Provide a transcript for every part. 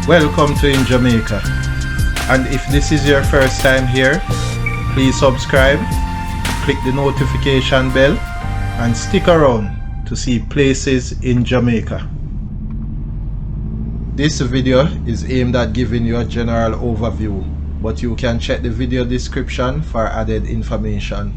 Welcome to In Jamaica. And if this is your first time here, please subscribe, click the notification bell, and stick around to see places in Jamaica. This video is aimed at giving you a general overview, but you can check the video description for added information.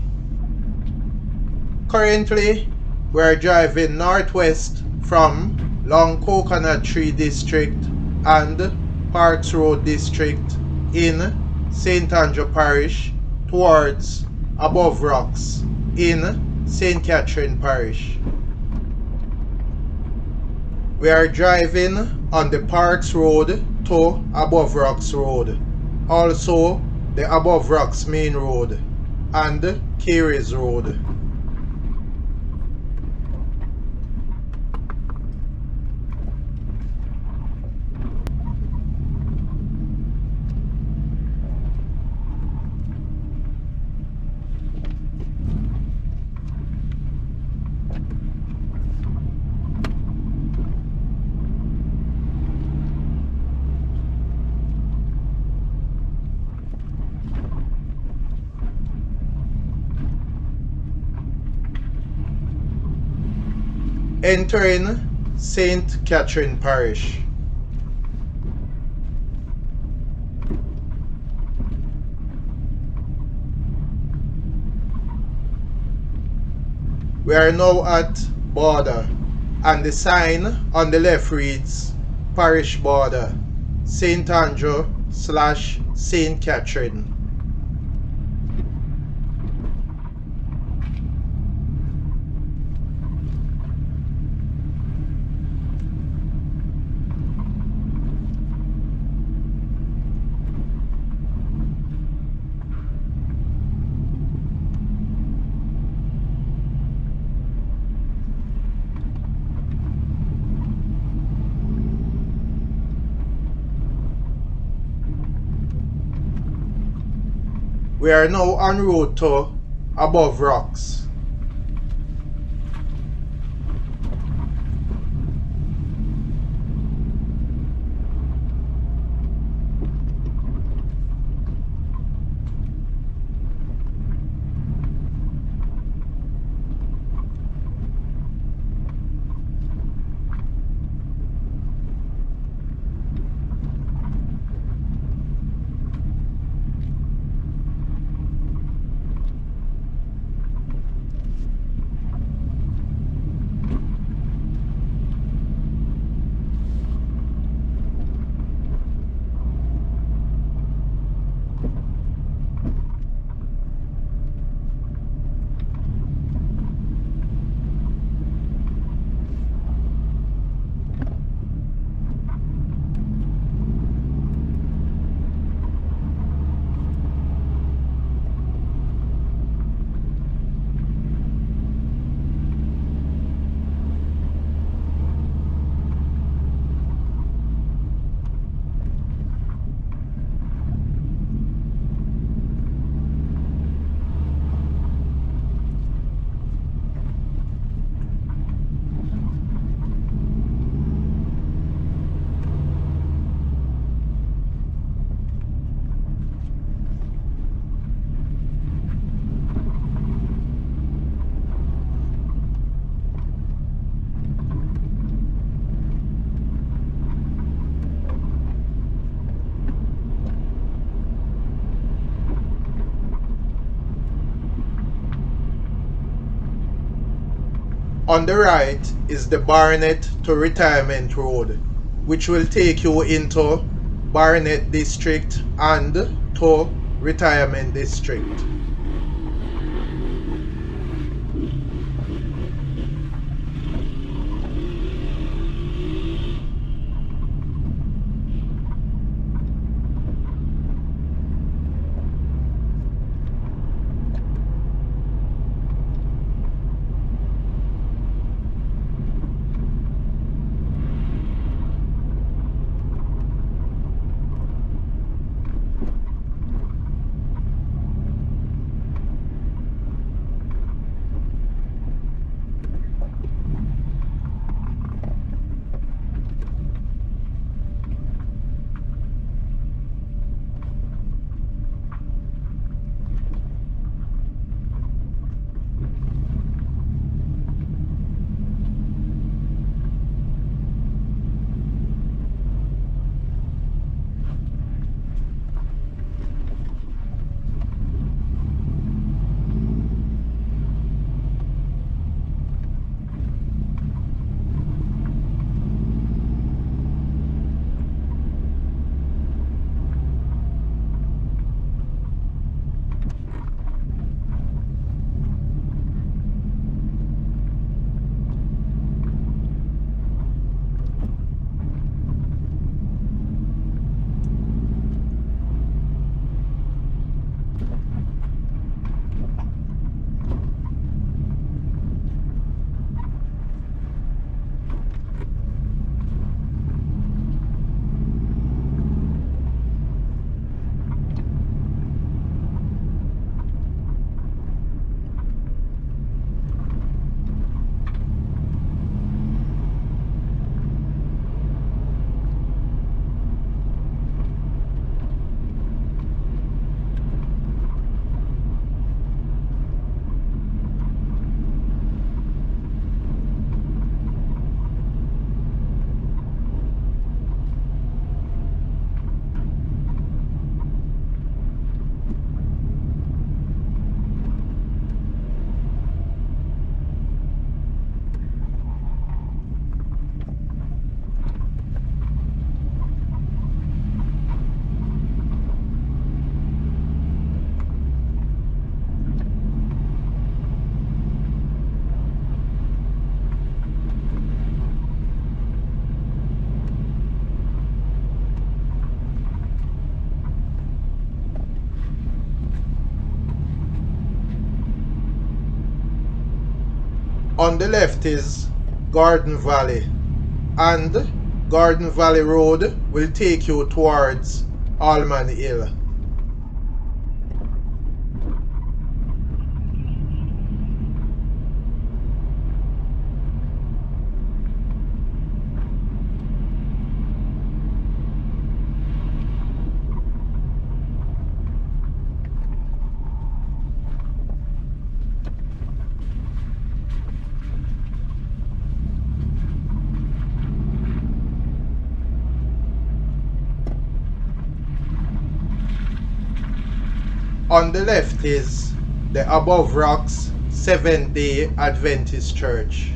Currently, we are driving northwest from Long Coconut Tree District and Parks Road District in St. Andrew Parish towards Above Rocks in St. Catherine Parish. We are driving on the Parks Road to Above Rocks Road, also the Above Rocks Main Road and Carey's Road. Entering St. Catherine Parish. We are now at border, and the sign on the left reads Parish Border, St. Andrew / St. Catherine. We are now en route to Above Rocks. On the right is the Barnet to Retirement Road, which will take you into Barnet District and to Retirement District. On the left is Garden Valley, and Garden Valley Road will take you towards Allman Hill. On the left is the Above Rocks Seventh-day Adventist Church.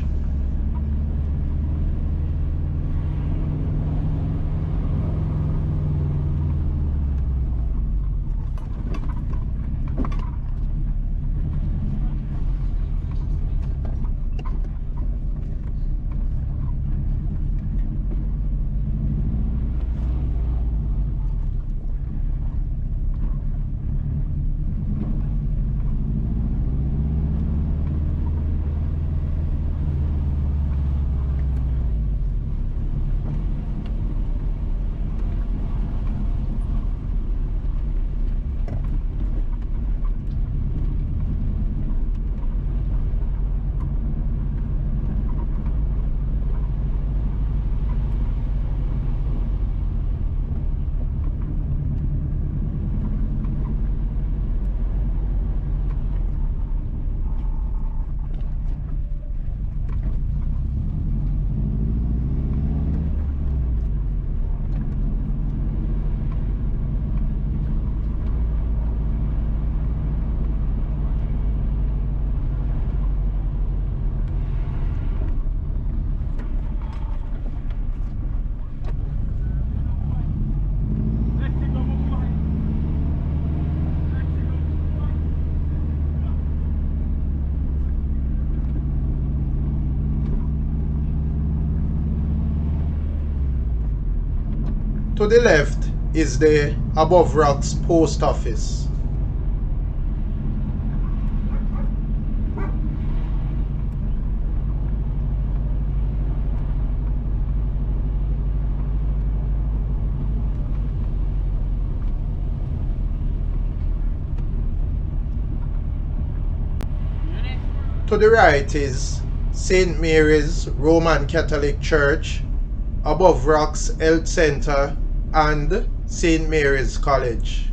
To the left is the Above Rocks Post Office. To the right is St. Mary's Roman Catholic Church, Above Rocks Health Center, and St. Mary's College.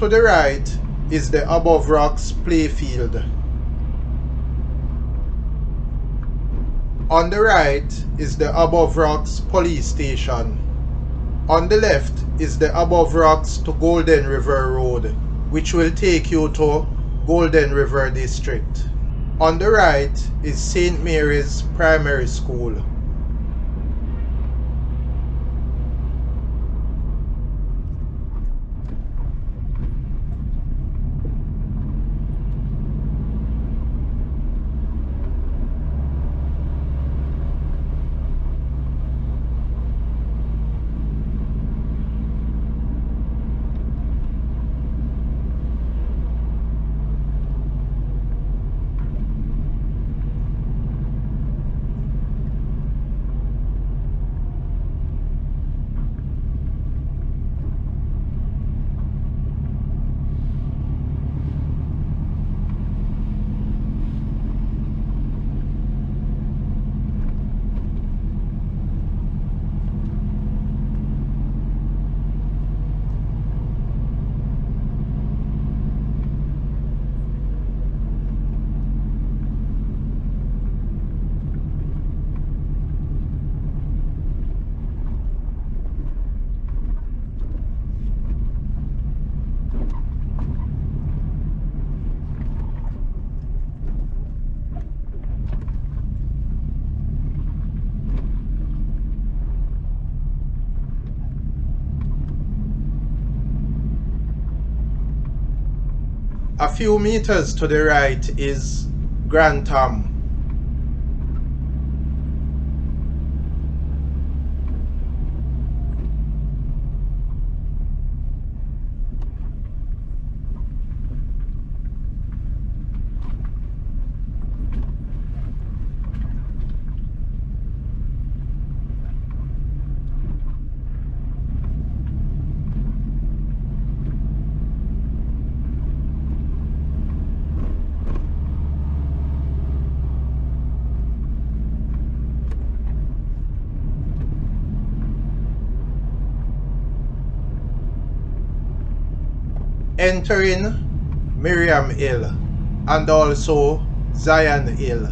To the right is the Above Rocks playfield. On the right is the Above Rocks police station. On the left is the Above Rocks to Golden River Road, which will take you to Golden River District. On the right is St. Mary's Primary School. A few meters to the right is Grantham. Entering Miriam Hill and also Zion Hill.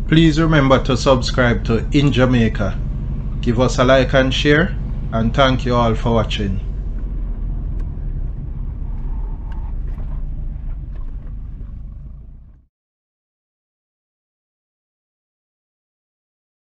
Please remember to subscribe to In Jamaica. Give us a like and share, and thank you all for watching.